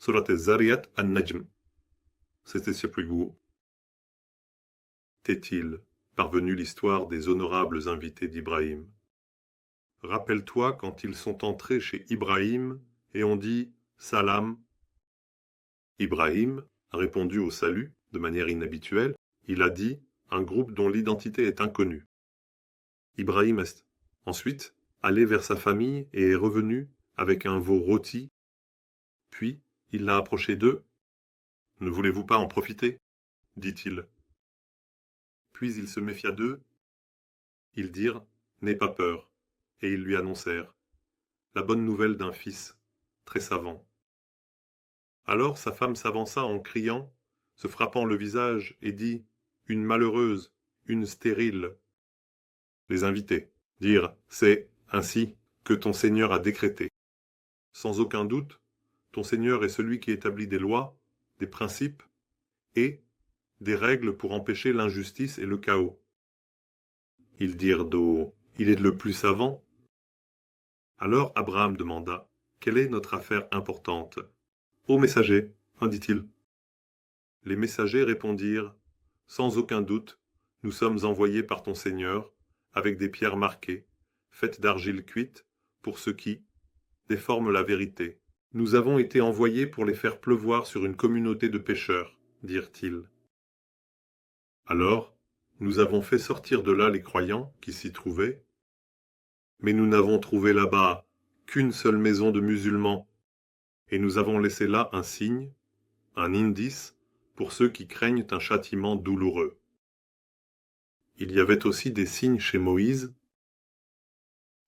Surat al-Zariyat al-Najm. C'était plus beau. T'est-il parvenu l'histoire des honorables invités d'Ibrahim? Rappelle-toi quand ils sont entrés chez Ibrahim et ont dit « Salam ». Ibrahim a répondu au salut de manière inhabituelle. Il a dit « un groupe dont l'identité est inconnue ». Ibrahim est ensuite allé vers sa famille et est revenu avec un veau rôti. Puis il l'a approché d'eux. « Ne voulez-vous pas en profiter ?» dit-il. Puis il se méfia d'eux. Ils dirent « N'aie pas peur », et ils lui annoncèrent la bonne nouvelle d'un fils très savant. Alors sa femme s'avança en criant, se frappant le visage, et dit « Une malheureuse, une stérile ». Les invités dirent « C'est ainsi que ton Seigneur a décrété. Sans aucun doute, ton Seigneur est celui qui établit des lois, des principes et des règles pour empêcher l'injustice et le chaos. » Ils dirent d'eau « Il est le plus savant ». Alors Abraham demanda « Quelle est notre affaire importante ?»« Ô messager, dit-il. » Les messagers répondirent « Sans aucun doute, nous sommes envoyés par ton Seigneur, avec des pierres marquées, faites d'argile cuite, pour ceux qui déforment la vérité. Nous avons été envoyés pour les faire pleuvoir sur une communauté de pécheurs, dirent-ils. Alors, nous avons fait sortir de là les croyants qui s'y trouvaient, mais nous n'avons trouvé là-bas qu'une seule maison de musulmans, et nous avons laissé là un signe, un indice, pour ceux qui craignent un châtiment douloureux. Il y avait aussi des signes chez Moïse.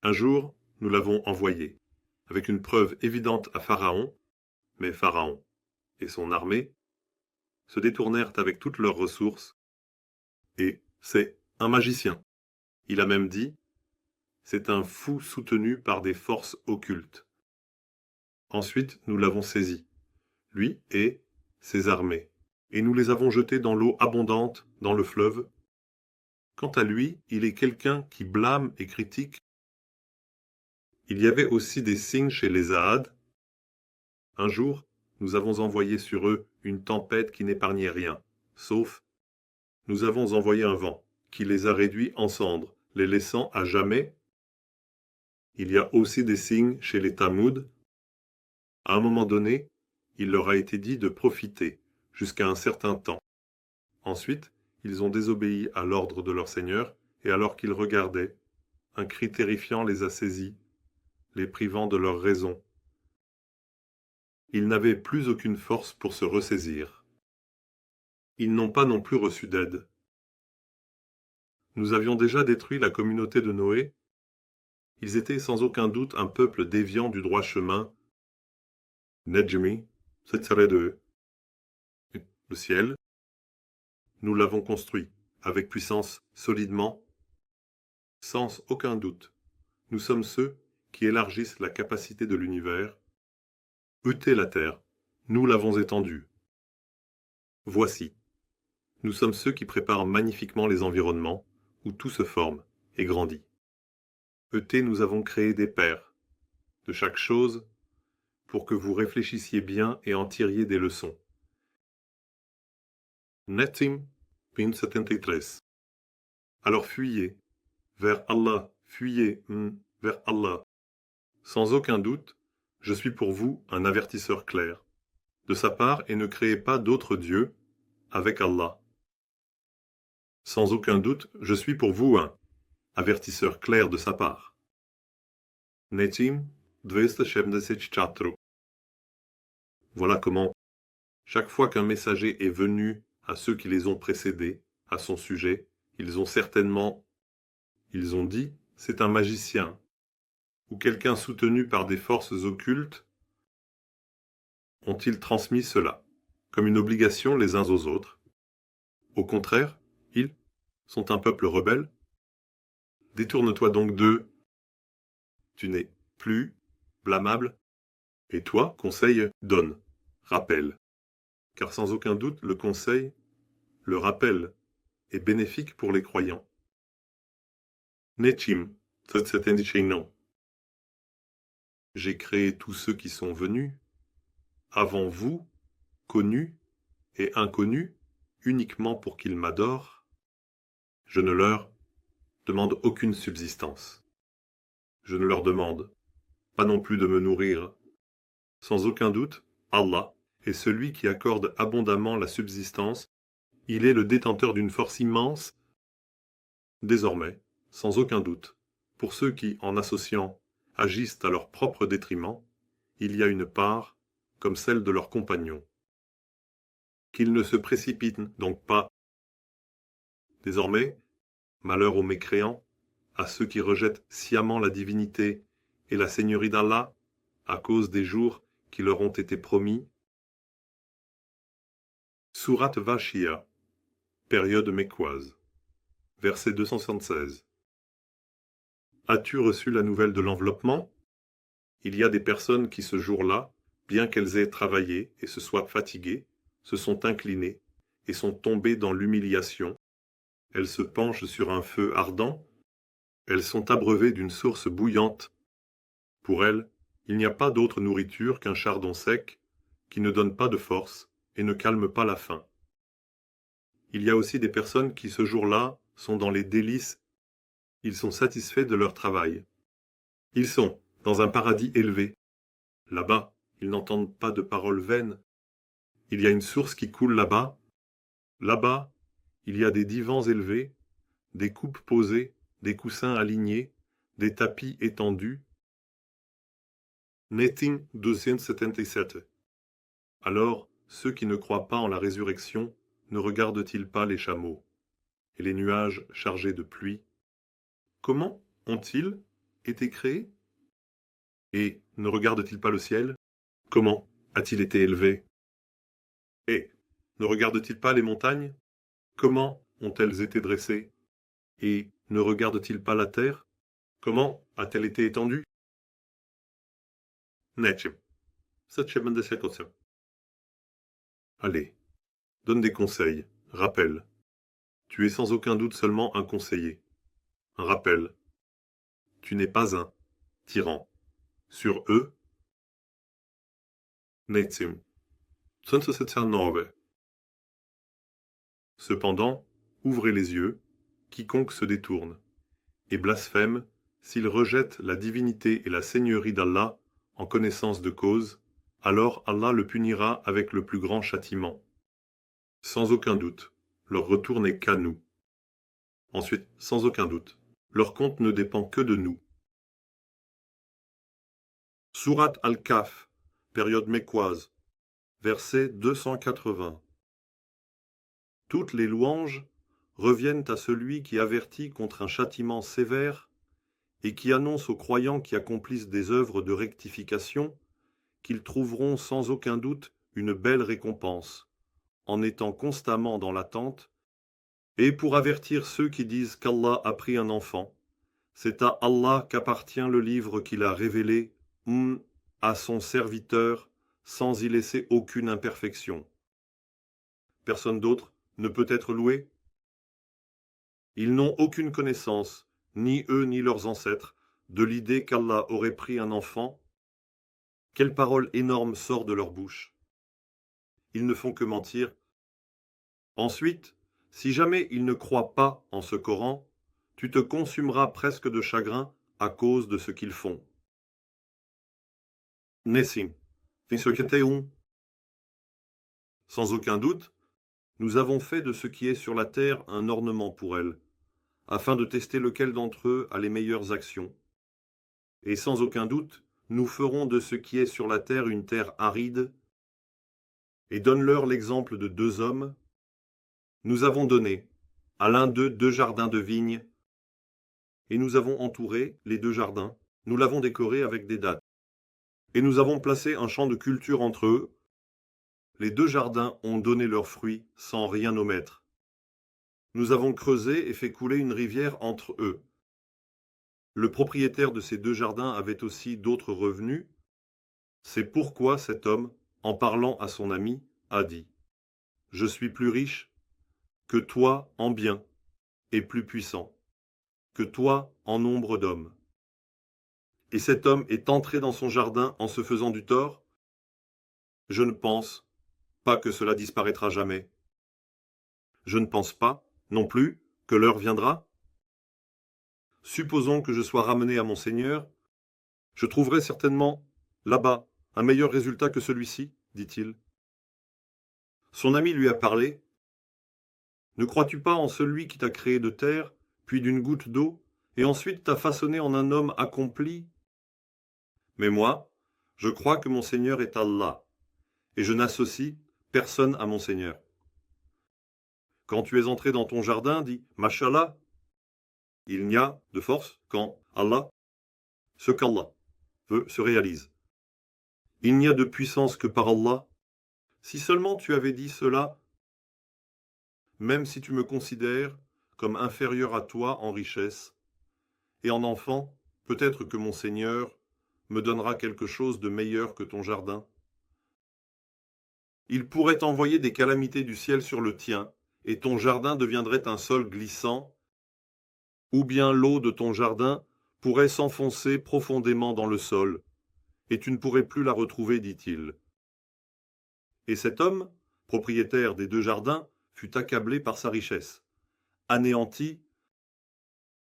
Un jour, nous l'avons envoyé, avec une preuve évidente à Pharaon, mais Pharaon et son armée se détournèrent avec toutes leurs ressources, et c'est un magicien. Il a même dit, c'est un fou soutenu par des forces occultes. Ensuite, nous l'avons saisi, lui et ses armées, et nous les avons jetés dans l'eau abondante, dans le fleuve. Quant à lui, il est quelqu'un qui blâme et critique. Il y avait aussi des signes chez les Ahad. Un jour, nous avons envoyé sur eux une tempête qui n'épargnait rien, sauf nous avons envoyé un vent qui les a réduits en cendres, les laissant à jamais. Il y a aussi des signes chez les Tamoud. À un moment donné, il leur a été dit de profiter jusqu'à un certain temps. Ensuite, ils ont désobéi à l'ordre de leur Seigneur, et alors qu'ils regardaient, un cri terrifiant les a saisis, les privant de leur raison. Ils n'avaient plus aucune force pour se ressaisir. Ils n'ont pas non plus reçu d'aide. Nous avions déjà détruit la communauté de Noé. Ils étaient sans aucun doute un peuple déviant du droit chemin. Nejmi, c'est tiré de le ciel. Nous l'avons construit, avec puissance, solidement, sans aucun doute. Nous sommes ceux qui élargissent la capacité de l'univers. Ûtez la terre, nous l'avons étendue. Voici, nous sommes ceux qui préparent magnifiquement les environnements, où tout se forme et grandit. Ûtez, nous avons créé des pères, de chaque chose, pour que vous réfléchissiez bien et en tiriez des leçons. Netim, pin 73. Alors fuyez vers Allah, fuyez vers Allah. Sans aucun doute, je suis pour vous un avertisseur clair de sa part et ne créez pas d'autres dieux avec Allah. Sans aucun doute, je suis pour vous un avertisseur clair de sa part. Netim 274. Voilà comment, chaque fois qu'un messager est venu à ceux qui les ont précédés, à son sujet, ils ont dit, c'est un magicien, ou quelqu'un soutenu par des forces occultes, ont-ils transmis cela, comme une obligation les uns aux autres. Au contraire, ils sont un peuple rebelle. Détourne-toi donc d'eux. Tu n'es plus blâmable. Et toi, conseil, donne, rappelle. Car sans aucun doute, le conseil, le rappel, est bénéfique pour les croyants. Nechim, non. J'ai créé tous ceux qui sont venus avant vous, connus et inconnus, uniquement pour qu'ils m'adorent, je ne leur demande aucune subsistance. Je ne leur demande pas non plus de me nourrir. Sans aucun doute, Allah est celui qui accorde abondamment la subsistance. Il est le détenteur d'une force immense. Désormais, sans aucun doute, pour ceux qui, en associant, agissent à leur propre détriment, il y a une part, comme celle de leurs compagnons. Qu'ils ne se précipitent donc pas. Désormais, malheur aux mécréants, à ceux qui rejettent sciemment la divinité et la seigneurie d'Allah, à cause des jours qui leur ont été promis. Sourate Vashia, période mécoise, verset 276. As-tu reçu la nouvelle de l'enveloppement? Il y a des personnes qui ce jour-là, bien qu'elles aient travaillé et se soient fatiguées, se sont inclinées et sont tombées dans l'humiliation. Elles se penchent sur un feu ardent. Elles sont abreuvées d'une source bouillante. Pour elles, il n'y a pas d'autre nourriture qu'un chardon sec qui ne donne pas de force et ne calme pas la faim. Il y a aussi des personnes qui ce jour-là sont dans les délices. Ils sont satisfaits de leur travail. Ils sont dans un paradis élevé. Là-bas, ils n'entendent pas de paroles vaines. Il y a une source qui coule là-bas. Là-bas, il y a des divans élevés, des coupes posées, des coussins alignés, des tapis étendus. Netting 277. Alors, ceux qui ne croient pas en la résurrection ne regardent-ils pas les chameaux et les nuages chargés de pluie? Comment ont-ils été créés? Et ne regardent-ils pas le ciel? Comment a-t-il été élevé? Et ne regardent-ils pas les montagnes? Comment ont-elles été dressées? Et ne regardent-ils pas la terre? Comment a-t-elle été étendue? Nećem. Sad će 78. Allez, donne des conseils, rappelle. Tu es sans aucun doute seulement un conseiller. Un rappel. Tu n'es pas un tyran. Sur eux, Nećem. 179. Cependant, ouvrez les yeux, quiconque se détourne, et blasphème s'il rejette la divinité et la seigneurie d'Allah en connaissance de cause, alors Allah le punira avec le plus grand châtiment. Sans aucun doute, leur retour n'est qu'à nous. Ensuite, sans aucun doute, leur compte ne dépend que de nous. Sourate Al-Kahf, période mécoise, verset 280. Toutes les louanges reviennent à celui qui avertit contre un châtiment sévère et qui annonce aux croyants qui accomplissent des œuvres de rectification qu'ils trouveront sans aucun doute une belle récompense, en étant constamment dans l'attente, et pour avertir ceux qui disent qu'Allah a pris un enfant. C'est à Allah qu'appartient le livre qu'il a révélé à son serviteur sans y laisser aucune imperfection. Personne d'autre ne peut être loué. Ils n'ont aucune connaissance, ni eux ni leurs ancêtres, de l'idée qu'Allah aurait pris un enfant. Quelle parole énorme sort de leur bouche. Ils ne font que mentir. Ensuite, si jamais ils ne croient pas en ce Coran, tu te consumeras presque de chagrin à cause de ce qu'ils font. Nessim, 51. Sans aucun doute, nous avons fait de ce qui est sur la terre un ornement pour elle, afin de tester lequel d'entre eux a les meilleures actions. Et sans aucun doute, nous ferons de ce qui est sur la terre une terre aride. Et donne-leur l'exemple de deux hommes. Nous avons donné à l'un d'eux 2 jardins de vignes, et nous avons entouré les 2 jardins, nous l'avons décoré avec des dattes. Et nous avons placé un champ de culture entre eux. Les 2 jardins ont donné leurs fruits sans rien omettre. Nous avons creusé et fait couler une rivière entre eux. Le propriétaire de ces 2 jardins avait aussi d'autres revenus. C'est pourquoi cet homme, en parlant à son ami, a dit « Je suis plus riche que toi en biens, et plus puissant que toi en nombre d'hommes. » Et cet homme est entré dans son jardin en se faisant du tort. Je ne pense pas que cela disparaîtra jamais. Je ne pense pas, non plus, que l'heure viendra. Supposons que je sois ramené à mon Seigneur, je trouverai certainement, là-bas, un meilleur résultat que celui-ci, dit-il. Son ami lui a parlé. Ne crois-tu pas en celui qui t'a créé de terre, puis d'une goutte d'eau, et ensuite t'a façonné en un homme accompli? Mais moi, je crois que mon Seigneur est Allah, et je n'associe personne à mon Seigneur. Quand tu es entré dans ton jardin, dis Mashallah. Il n'y a de force quand Allah, ce qu'Allah veut, se réalise. Il n'y a de puissance que par Allah. Si seulement tu avais dit cela, même si tu me considères comme inférieur à toi en richesse et en enfant, peut-être que mon Seigneur me donnera quelque chose de meilleur que ton jardin. Il pourrait envoyer des calamités du ciel sur le tien, et ton jardin deviendrait un sol glissant, ou bien l'eau de ton jardin pourrait s'enfoncer profondément dans le sol, et tu ne pourrais plus la retrouver, dit-il. Et cet homme, propriétaire des 2 jardins, fut accablé par sa richesse. Anéanti,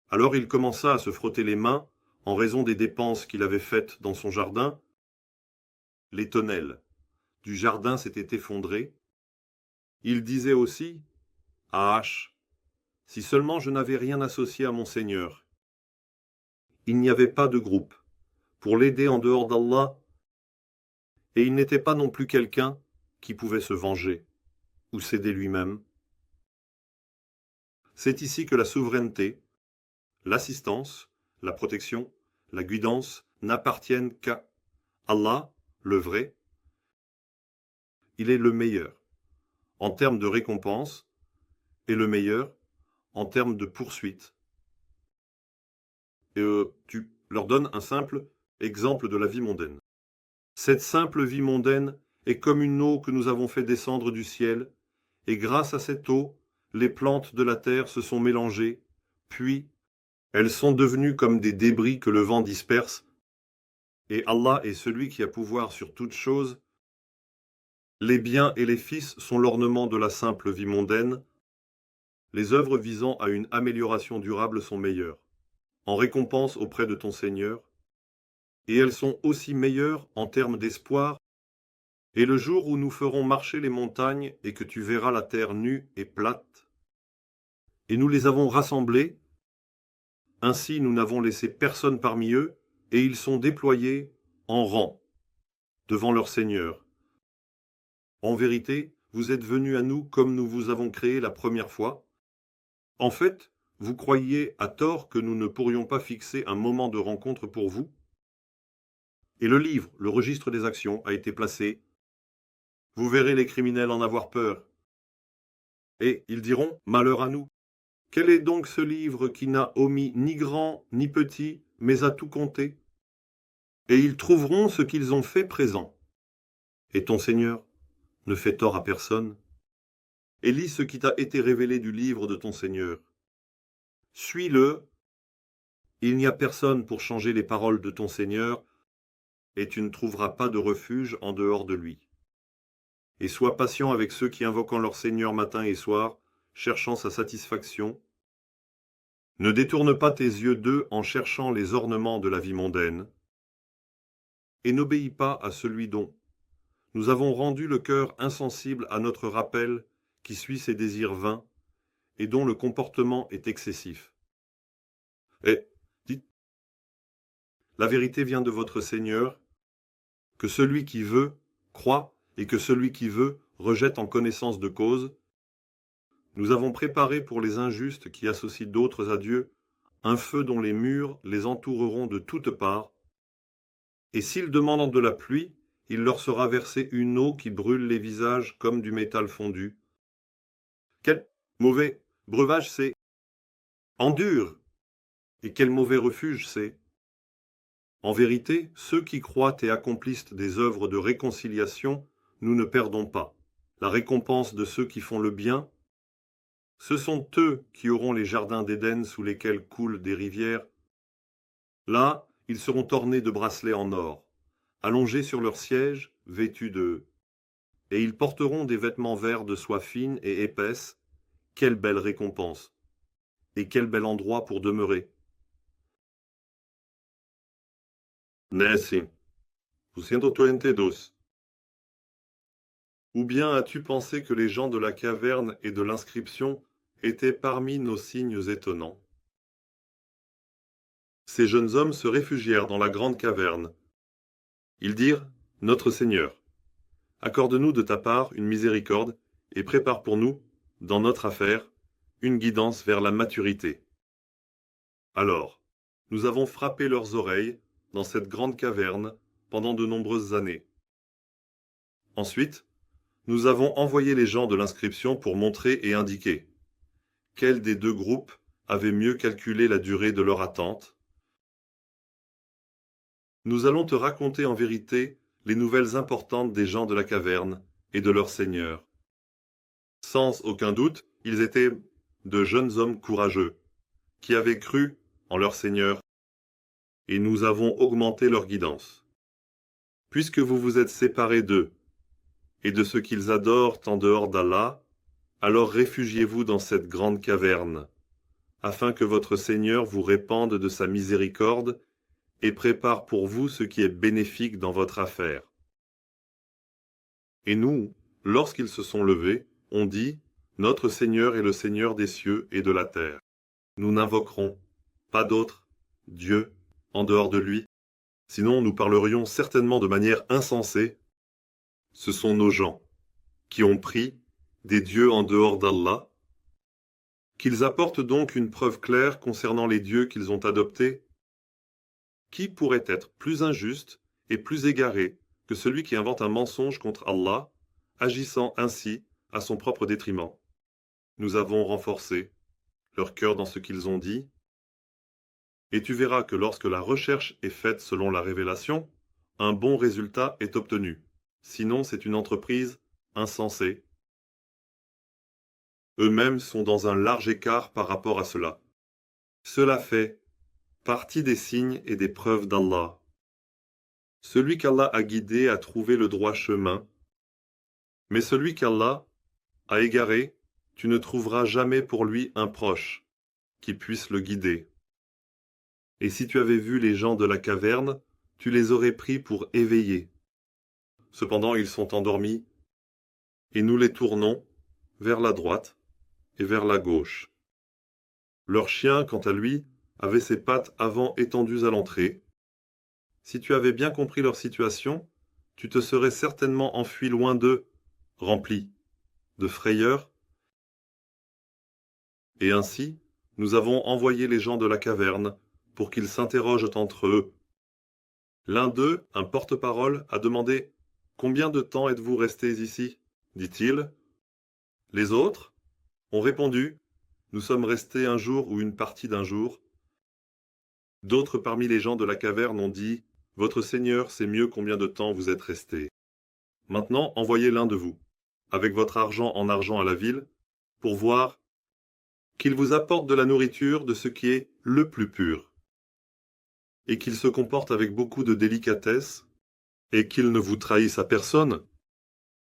alors il commença à se frotter les mains en raison des dépenses qu'il avait faites dans son jardin. Les tonnelles du jardin s'étaient effondrées. Il disait aussi, ah, si seulement je n'avais rien associé à mon Seigneur. Il n'y avait pas de groupe pour l'aider en dehors d'Allah, et il n'était pas non plus quelqu'un qui pouvait se venger ou s'aider lui-même. C'est ici que la souveraineté, l'assistance, la protection, la guidance n'appartiennent qu'à Allah, le vrai. Il est le meilleur en termes de récompense et le meilleur en termes de poursuite. Et tu leur donnes un simple exemple de la vie mondaine. Cette simple vie mondaine est comme une eau que nous avons fait descendre du ciel, et grâce à cette eau, les plantes de la terre se sont mélangées, puis elles sont devenues comme des débris que le vent disperse, et Allah est celui qui a pouvoir sur toutes choses. Les biens et les fils sont l'ornement de la simple vie mondaine. Les œuvres visant à une amélioration durable sont meilleures, en récompense auprès de ton Seigneur, et elles sont aussi meilleures en termes d'espoir. Et le jour où nous ferons marcher les montagnes et que tu verras la terre nue et plate, et nous les avons rassemblés, ainsi nous n'avons laissé personne parmi eux, et ils sont déployés en rang devant leur Seigneur. En vérité, vous êtes venus à nous comme nous vous avons créé la première fois. En fait, vous croyiez à tort que nous ne pourrions pas fixer un moment de rencontre pour vous. Et le livre, le registre des actions, a été placé. Vous verrez les criminels en avoir peur. Et ils diront, malheur à nous. Quel est donc ce livre qui n'a omis ni grand ni petit, mais a tout compté? Et ils trouveront ce qu'ils ont fait présent. Et ton Seigneur ne fait tort à personne. Et lis ce qui t'a été révélé du livre de ton Seigneur. Suis-le. Il n'y a personne pour changer les paroles de ton Seigneur, et tu ne trouveras pas de refuge en dehors de lui. Et sois patient avec ceux qui invoquent leur Seigneur matin et soir, cherchant sa satisfaction. Ne détourne pas tes yeux d'eux en cherchant les ornements de la vie mondaine, et n'obéis pas à celui dont nous avons rendu le cœur insensible à notre rappel qui suit ses désirs vains, et dont le comportement est excessif. Et dites, la vérité vient de votre Seigneur, que celui qui veut croit, et que celui qui veut rejette en connaissance de cause. Nous avons préparé pour les injustes qui associent d'autres à Dieu un feu dont les murs les entoureront de toutes parts, et s'ils demandent de la pluie, il leur sera versé une eau qui brûle les visages comme du métal fondu. Quel mauvais breuvage c'est! Endure! Et quel mauvais refuge c'est! En vérité, ceux qui croient et accomplissent des œuvres de réconciliation, nous ne perdons pas. La récompense de ceux qui font le bien, ce sont eux qui auront les jardins d'Éden sous lesquels coulent des rivières. Là, ils seront ornés de bracelets en or, allongés sur leurs sièges, vêtus de et ils porteront des vêtements verts de soie fine et épaisse. Quelle belle récompense! Et quel bel endroit pour demeurer! Nessie, 222. Ou bien as-tu pensé que les gens de la caverne et de l'inscription étaient parmi nos signes étonnants? Ces jeunes hommes se réfugièrent dans la grande caverne. Ils dirent, Notre Seigneur, accorde-nous de ta part une miséricorde et prépare pour nous, dans notre affaire, une guidance vers la maturité. Alors, nous avons frappé leurs oreilles dans cette grande caverne pendant de nombreuses années. Ensuite, nous avons envoyé les gens de l'inscription pour montrer et indiquer quel des deux groupes avait mieux calculé la durée de leur attente. Nous allons te raconter en vérité les nouvelles importantes des gens de la caverne et de leur Seigneur. Sans aucun doute, ils étaient de jeunes hommes courageux, qui avaient cru en leur Seigneur, et nous avons augmenté leur guidance. Puisque vous vous êtes séparés d'eux et de ce qu'ils adorent en dehors d'Allah, alors réfugiez-vous dans cette grande caverne, afin que votre Seigneur vous répande de sa miséricorde et prépare pour vous ce qui est bénéfique dans votre affaire. Et nous, lorsqu'ils se sont levés, on dit, Notre Seigneur est le Seigneur des cieux et de la terre. Nous n'invoquerons pas d'autre Dieu en dehors de lui, sinon nous parlerions certainement de manière insensée. Ce sont nos gens qui ont pris des dieux en dehors d'Allah, qu'ils apportent donc une preuve claire concernant les dieux qu'ils ont adoptés. Qui pourrait être plus injuste et plus égaré que celui qui invente un mensonge contre Allah, agissant ainsi à son propre détriment? Nous avons renforcé leur cœur dans ce qu'ils ont dit, et tu verras que lorsque la recherche est faite selon la révélation, un bon résultat est obtenu. Sinon, c'est une entreprise insensée. Eux-mêmes sont dans un large écart par rapport à cela. Cela fait partie des signes et des preuves d'Allah. Celui qu'Allah a guidé a trouvé le droit chemin, mais celui qu'Allah a égaré, tu ne trouveras jamais pour lui un proche qui puisse le guider. Et si tu avais vu les gens de la caverne, tu les aurais pris pour éveillés. Cependant, ils sont endormis, et nous les tournons vers la droite et vers la gauche. Leur chien, quant à lui, avait ses pattes avant étendues à l'entrée. Si tu avais bien compris leur situation, tu te serais certainement enfui loin d'eux, rempli de frayeur. Et ainsi, nous avons envoyé les gens de la caverne pour qu'ils s'interrogent entre eux. L'un d'eux, un porte-parole, a demandé « Combien de temps êtes-vous restés ici ?» dit-il. Les autres ont répondu « Nous sommes restés un jour ou une partie d'un jour. » D'autres parmi les gens de la caverne ont dit « Votre Seigneur sait mieux combien de temps vous êtes restés. Maintenant, envoyez l'un de vous, avec votre argent en argent à la ville, pour voir qu'il vous apporte de la nourriture de ce qui est le plus pur, et qu'il se comporte avec beaucoup de délicatesse, et qu'il ne vous trahisse à personne,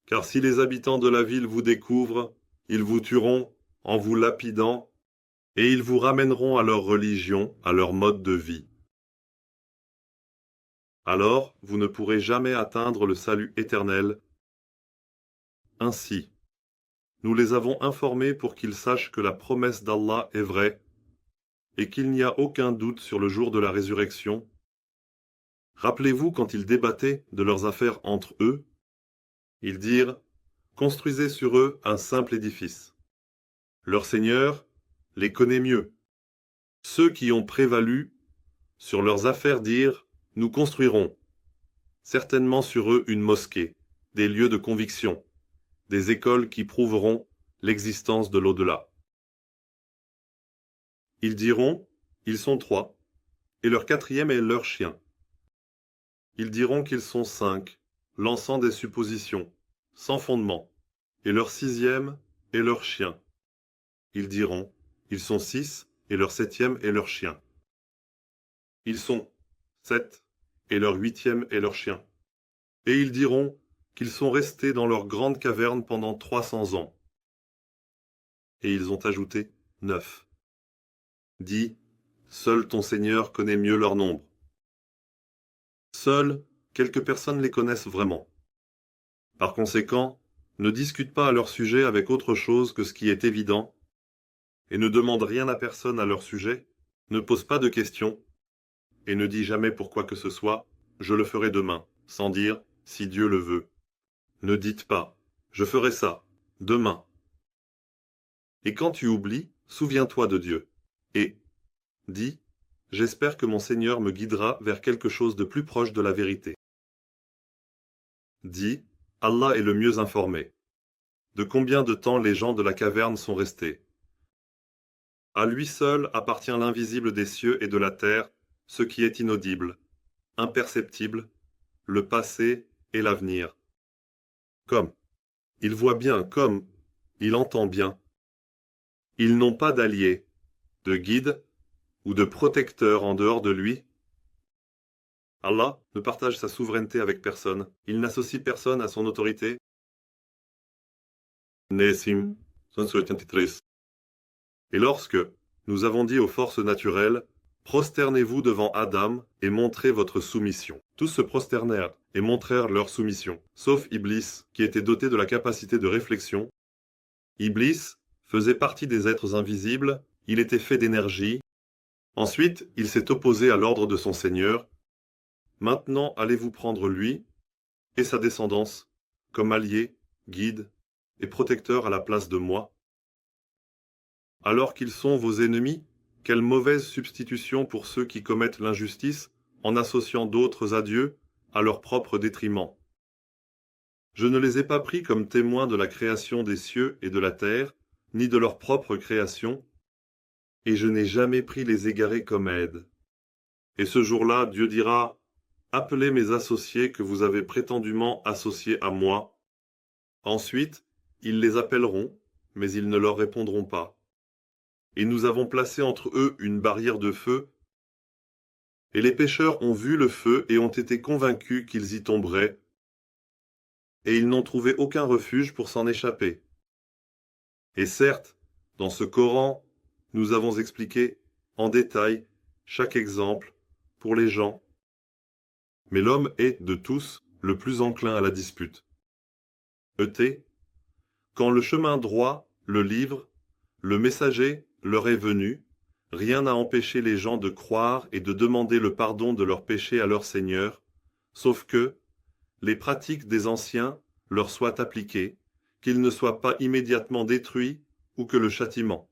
car si les habitants de la ville vous découvrent, ils vous tueront en vous lapidant, et ils vous ramèneront à leur religion, à leur mode de vie. Alors, vous ne pourrez jamais atteindre le salut éternel. Ainsi, nous les avons informés pour qu'ils sachent que la promesse d'Allah est vraie, et qu'il n'y a aucun doute sur le jour de la résurrection. Rappelez-vous quand ils débattaient de leurs affaires entre eux, ils dirent « Construisez sur eux un simple édifice. Leur Seigneur les connaît mieux. » Ceux qui ont prévalu sur leurs affaires dirent « Nous construirons certainement sur eux une mosquée, des lieux de conviction, des écoles qui prouveront l'existence de l'au-delà. » Ils diront « Ils sont 3, et leur 4e est leur chien. » Ils diront qu'ils sont 5, lançant des suppositions, sans fondement, et leur 6e est leur chien. Ils diront, ils sont 6, et leur 7e est leur chien. Ils sont 7, et leur 8e est leur chien. Et ils diront, qu'ils sont restés dans leur grande caverne pendant 300 ans. Et ils ont ajouté 9. Dis, seul ton Seigneur connaît mieux leur nombre. Seules quelques personnes les connaissent vraiment. Par conséquent, ne discute pas à leur sujet avec autre chose que ce qui est évident, et ne demande rien à personne à leur sujet, ne pose pas de questions, et ne dis jamais pour quoi que ce soit, je le ferai demain, sans dire, si Dieu le veut. Ne dites pas, je ferai ça, demain. Et quand tu oublies, souviens-toi de Dieu, et dis, j'espère que mon Seigneur me guidera vers quelque chose de plus proche de la vérité. Dis, Allah est le mieux informé. De combien de temps les gens de la caverne sont restés? À lui seul appartient l'invisible des cieux et de la terre, ce qui est inaudible, imperceptible, le passé et l'avenir. Comme, il voit bien, comme, il entend bien. Ils n'ont pas d'allié, de guide ou de protecteur en dehors de lui. Allah ne partage sa souveraineté avec personne, il n'associe personne à son autorité. Nessim 173. Et lorsque nous avons dit aux forces naturelles, prosternez-vous devant Adam et montrez votre soumission. Tous se prosternèrent et montrèrent leur soumission, sauf Iblis, qui était doté de la capacité de réflexion. Iblis faisait partie des êtres invisibles, il était fait d'énergie. Ensuite, il s'est opposé à l'ordre de son Seigneur. Maintenant, allez-vous prendre lui et sa descendance comme alliés, guides et protecteurs à la place de moi? Alors qu'ils sont vos ennemis, quelle mauvaise substitution pour ceux qui commettent l'injustice en associant d'autres à Dieu à leur propre détriment. Je ne les ai pas pris comme témoins de la création des cieux et de la terre, ni de leur propre création, et je n'ai jamais pris les égarés comme aide. Et ce jour-là, Dieu dira, « Appelez mes associés que vous avez prétendument associés à moi. » Ensuite, ils les appelleront, mais ils ne leur répondront pas. Et nous avons placé entre eux une barrière de feu, et les pécheurs ont vu le feu et ont été convaincus qu'ils y tomberaient, et ils n'ont trouvé aucun refuge pour s'en échapper. Et certes, dans ce Coran, nous avons expliqué en détail chaque exemple pour les gens, mais l'homme est, de tous, le plus enclin à la dispute. E.T. Quand le chemin droit, le livre, le messager leur est venu, rien n'a empêché les gens de croire et de demander le pardon de leurs péchés à leur Seigneur, sauf que les pratiques des anciens leur soient appliquées, qu'ils ne soient pas immédiatement détruits ou que le châtiment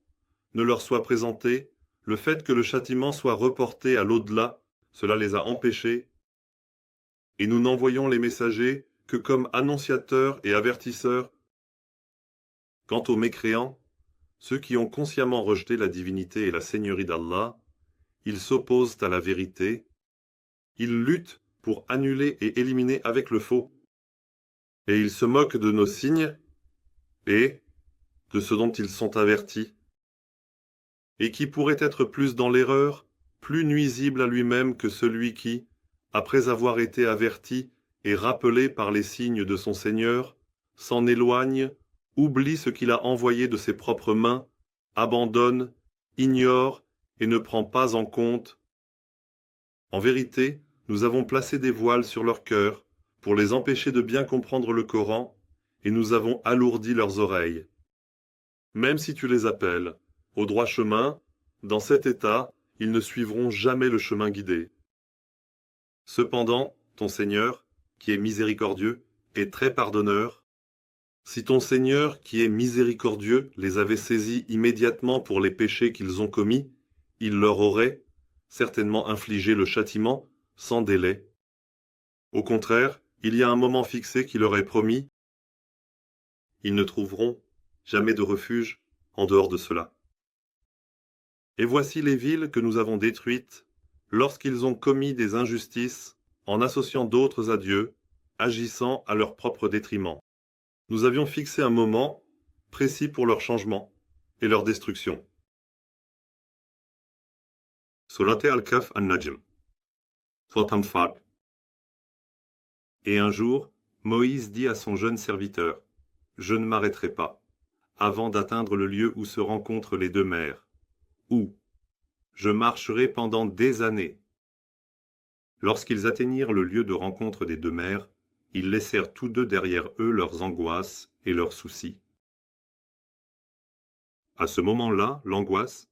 ne leur soit présenté, le fait que le châtiment soit reporté à l'au-delà, cela les a empêchés, et nous n'envoyons les messagers que comme annonciateurs et avertisseurs. Quant aux mécréants, ceux qui ont consciemment rejeté la divinité et la seigneurie d'Allah, ils s'opposent à la vérité, ils luttent pour annuler et éliminer avec le faux, et ils se moquent de nos signes et de ce dont ils sont avertis, et qui pourrait être plus dans l'erreur, plus nuisible à lui-même que celui qui, après avoir été averti et rappelé par les signes de son Seigneur, s'en éloigne, oublie ce qu'il a envoyé de ses propres mains, abandonne, ignore et ne prend pas en compte. En vérité, nous avons placé des voiles sur leur cœur pour les empêcher de bien comprendre le Coran, et nous avons alourdi leurs oreilles. Même si tu les appelles au droit chemin, dans cet état, ils ne suivront jamais le chemin guidé. Cependant, ton Seigneur, qui est miséricordieux, est très pardonneur. Si ton Seigneur, qui est miséricordieux, les avait saisis immédiatement pour les péchés qu'ils ont commis, il leur aurait certainement infligé le châtiment sans délai. Au contraire, il y a un moment fixé qui leur est promis. Ils ne trouveront jamais de refuge en dehors de cela. Et voici les villes que nous avons détruites lorsqu'ils ont commis des injustices en associant d'autres à Dieu, agissant à leur propre détriment. Nous avions fixé un moment précis pour leur changement et leur destruction. Surat Al-Kahf An-Najm 64. Et un jour, Moïse dit à son jeune serviteur, « Je ne m'arrêterai pas, avant d'atteindre le lieu où se rencontrent les deux mers, où je marcherai pendant des années. » Lorsqu'ils atteignirent le lieu de rencontre des deux mers, ils laissèrent tous deux derrière eux leurs angoisses et leurs soucis. À ce moment-là, l'angoisse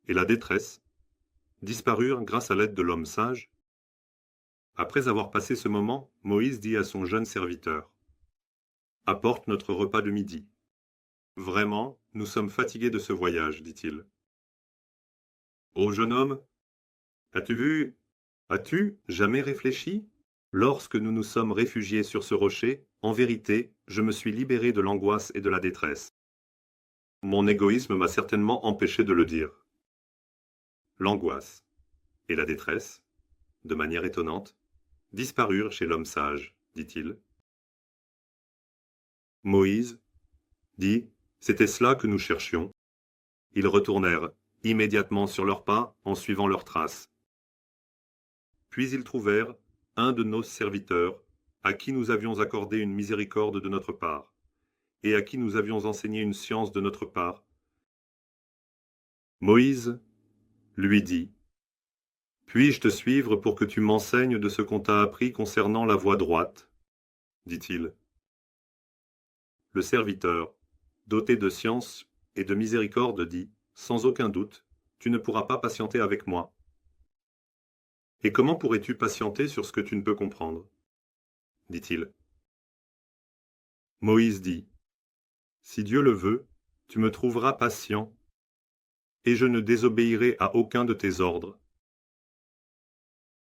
et la détresse disparurent grâce à l'aide de l'homme sage. Après avoir passé ce moment, Moïse dit à son jeune serviteur, « Apporte notre repas de midi. Vraiment, nous sommes fatigués de ce voyage, dit-il. »« Ô jeune homme, as-tu jamais réfléchi? Lorsque nous nous sommes réfugiés sur ce rocher, en vérité, je me suis libéré de l'angoisse et de la détresse. Mon égoïsme m'a certainement empêché de le dire. » L'angoisse et la détresse, de manière étonnante, disparurent chez l'homme sage, dit-il. Moïse dit, « C'était cela que nous cherchions. » Ils retournèrent immédiatement sur leurs pas en suivant leurs traces. Puis ils trouvèrent un de nos serviteurs, à qui nous avions accordé une miséricorde de notre part, et à qui nous avions enseigné une science de notre part. Moïse lui dit, « Puis-je te suivre pour que tu m'enseignes de ce qu'on t'a appris concernant la voie droite ?» dit-il. Le serviteur, doté de science et de miséricorde, dit, « Sans aucun doute, tu ne pourras pas patienter avec moi. » « Et comment pourrais-tu patienter sur ce que tu ne peux comprendre ?» dit-il. Moïse dit, « Si Dieu le veut, tu me trouveras patient, et je ne désobéirai à aucun de tes ordres. »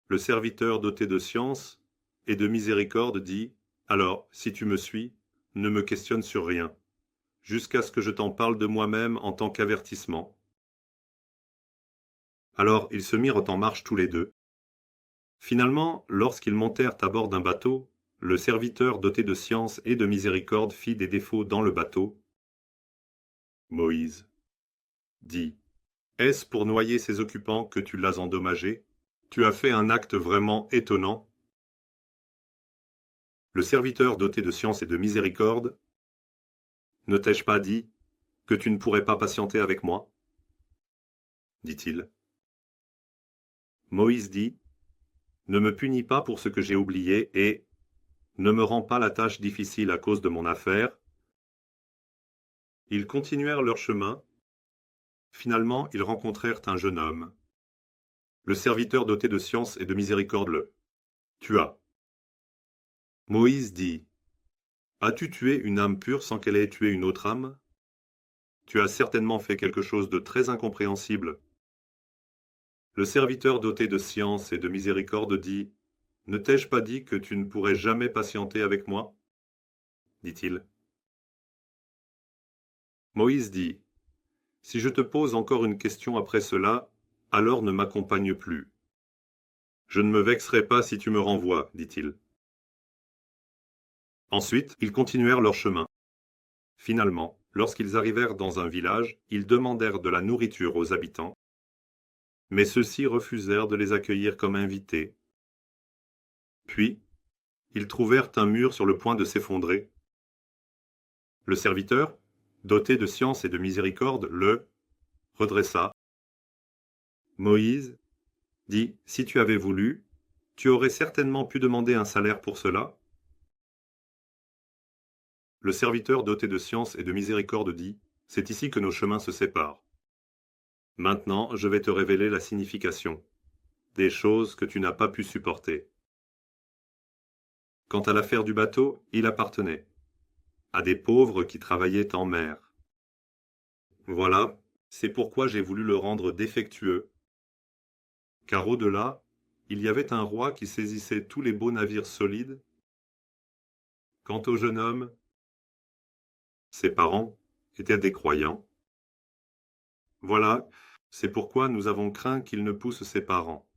Le serviteur doté de science et de miséricorde dit, « Alors, si tu me suis, ne me questionne sur rien, jusqu'à ce que je t'en parle de moi-même en tant qu'avertissement. » Alors ils se mirent en marche tous les deux. Finalement, lorsqu'ils montèrent à bord d'un bateau, le serviteur doté de science et de miséricorde fit des défauts dans le bateau. Moïse dit, « Est-ce pour noyer ses occupants que tu l'as endommagé? Tu as fait un acte vraiment étonnant. » Le serviteur doté de science et de miséricorde, « Ne t'ai-je pas dit que tu ne pourrais pas patienter avec moi ?» dit-il. Moïse dit, « Ne me punis pas pour ce que j'ai oublié et ne me rends pas la tâche difficile à cause de mon affaire. » Ils continuèrent leur chemin. Finalement, ils rencontrèrent un jeune homme. Le serviteur doté de science et de miséricorde le tua. Moïse dit, « As-tu tué une âme pure sans qu'elle ait tué une autre âme? Tu as certainement fait quelque chose de très incompréhensible. » Le serviteur doté de science et de miséricorde dit, « Ne t'ai-je pas dit que tu ne pourrais jamais patienter avec moi ?» dit-il. Moïse dit, « Si je te pose encore une question après cela, alors ne m'accompagne plus. Je ne me vexerai pas si tu me renvoies, dit-il. » Ensuite, ils continuèrent leur chemin. Finalement, lorsqu'ils arrivèrent dans un village, ils demandèrent de la nourriture aux habitants, mais ceux-ci refusèrent de les accueillir comme invités. Puis, ils trouvèrent un mur sur le point de s'effondrer. Le serviteur, doté de science et de miséricorde, le redressa. Moïse dit, « Si tu avais voulu, tu aurais certainement pu demander un salaire pour cela. » Le serviteur doté de science et de miséricorde dit, « C'est ici que nos chemins se séparent. Maintenant, je vais te révéler la signification des choses que tu n'as pas pu supporter. » Quant à l'affaire du bateau, il appartenait à des pauvres qui travaillaient en mer. Voilà, c'est pourquoi j'ai voulu le rendre défectueux, car au-delà, il y avait un roi qui saisissait tous les beaux navires solides. Quant au jeune homme, ses parents étaient des croyants. Voilà, c'est pourquoi nous avons craint qu'il ne pousse ses parents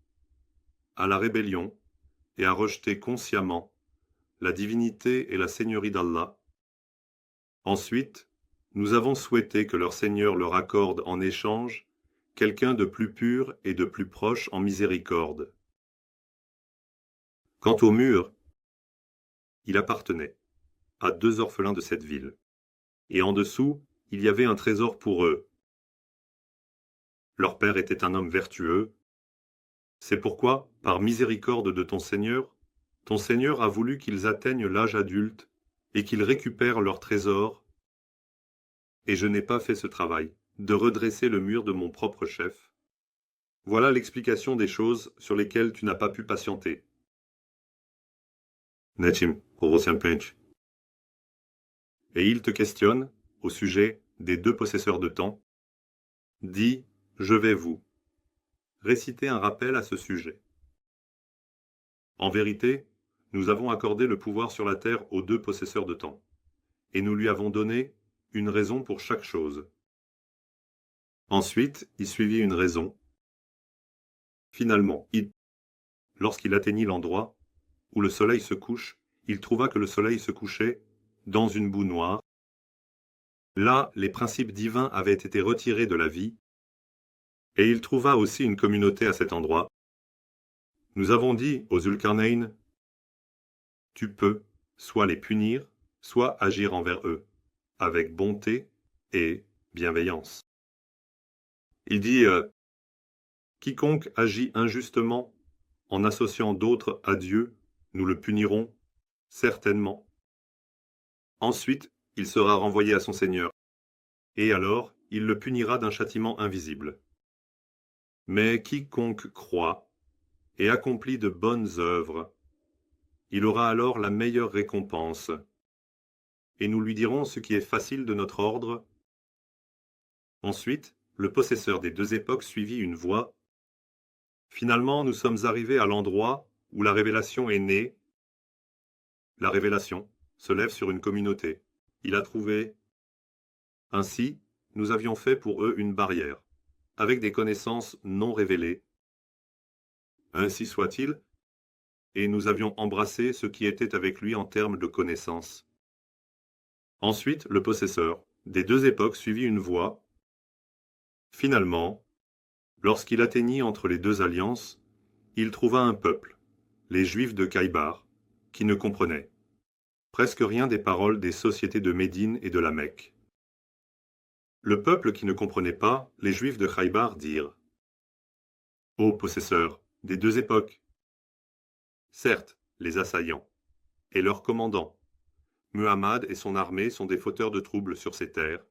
à la rébellion et à rejeter consciemment la divinité et la seigneurie d'Allah. Ensuite, nous avons souhaité que leur Seigneur leur accorde en échange quelqu'un de plus pur et de plus proche en miséricorde. Quant au mur Il appartenait à 2 orphelins de cette ville. Et en dessous, il y avait un trésor pour eux. Leur père était un homme vertueux. C'est pourquoi, par miséricorde de ton Seigneur a voulu qu'ils atteignent l'âge adulte et qu'ils récupèrent leur trésor. Et je n'ai pas fait ce travail, de redresser le mur de mon propre chef. Voilà l'explication des choses sur lesquelles tu n'as pas pu patienter. Nechim, Pinch. Et il te questionne au sujet des 2 possesseurs de temps. Dis, je vais vous réciter un rappel à ce sujet. En vérité, nous avons accordé le pouvoir sur la terre aux 2 possesseurs de temps, et nous lui avons donné une raison pour chaque chose. Ensuite, il suivit une raison. Finalement, lorsqu'il atteignit l'endroit où le soleil se couche, il trouva que le soleil se couchait dans une boue noire. Là, les principes divins avaient été retirés de la vie, et il trouva aussi une communauté à cet endroit. Nous avons dit aux Zulkarnain, tu peux soit les punir, soit agir envers eux, avec bonté et bienveillance. Il dit, quiconque agit injustement en associant d'autres à Dieu, nous le punirons certainement. Ensuite, il sera renvoyé à son Seigneur, et alors il le punira d'un châtiment invisible. Mais quiconque croit et accomplit de bonnes œuvres, il aura alors la meilleure récompense. Et nous lui dirons ce qui est facile de notre ordre. Ensuite, le possesseur des 2 époques suivit une voie. Finalement, nous sommes arrivés à l'endroit où la révélation est née. La révélation se lève sur une communauté. Il a trouvé. Ainsi, nous avions fait pour eux une barrière, avec des connaissances non révélées. Ainsi soit-il, et nous avions embrassé ce qui était avec lui en termes de connaissances. Ensuite, le possesseur des 2 époques suivit une voie. Finalement, lorsqu'il atteignit entre les 2 alliances, il trouva un peuple, les Juifs de Khaïbar, qui ne comprenaient presque rien des paroles des sociétés de Médine et de la Mecque. Le peuple qui ne comprenait pas, les Juifs de Khaïbar dirent : ô possesseurs des 2 époques, certes, les assaillants et leurs commandants, Muhammad et son armée sont des fauteurs de troubles sur ces terres.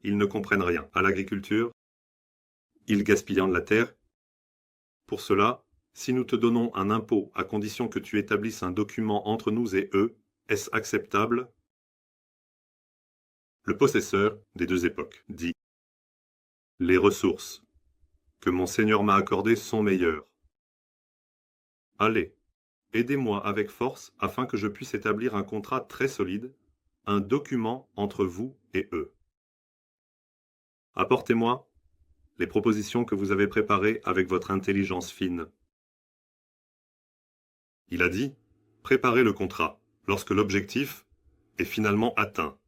Ils ne comprennent rien à l'agriculture, ils gaspillent de la terre. Pour cela, si nous te donnons un impôt à condition que tu établisses un document entre nous et eux, est-ce acceptable ? Le possesseur des 2 époques dit : les ressources que mon Seigneur m'a accordées sont meilleures. Allez, aidez-moi avec force afin que je puisse établir un contrat très solide, un document entre vous et eux. Apportez-moi les propositions que vous avez préparées avec votre intelligence fine. Il a dit : préparez le contrat lorsque l'objectif est finalement atteint.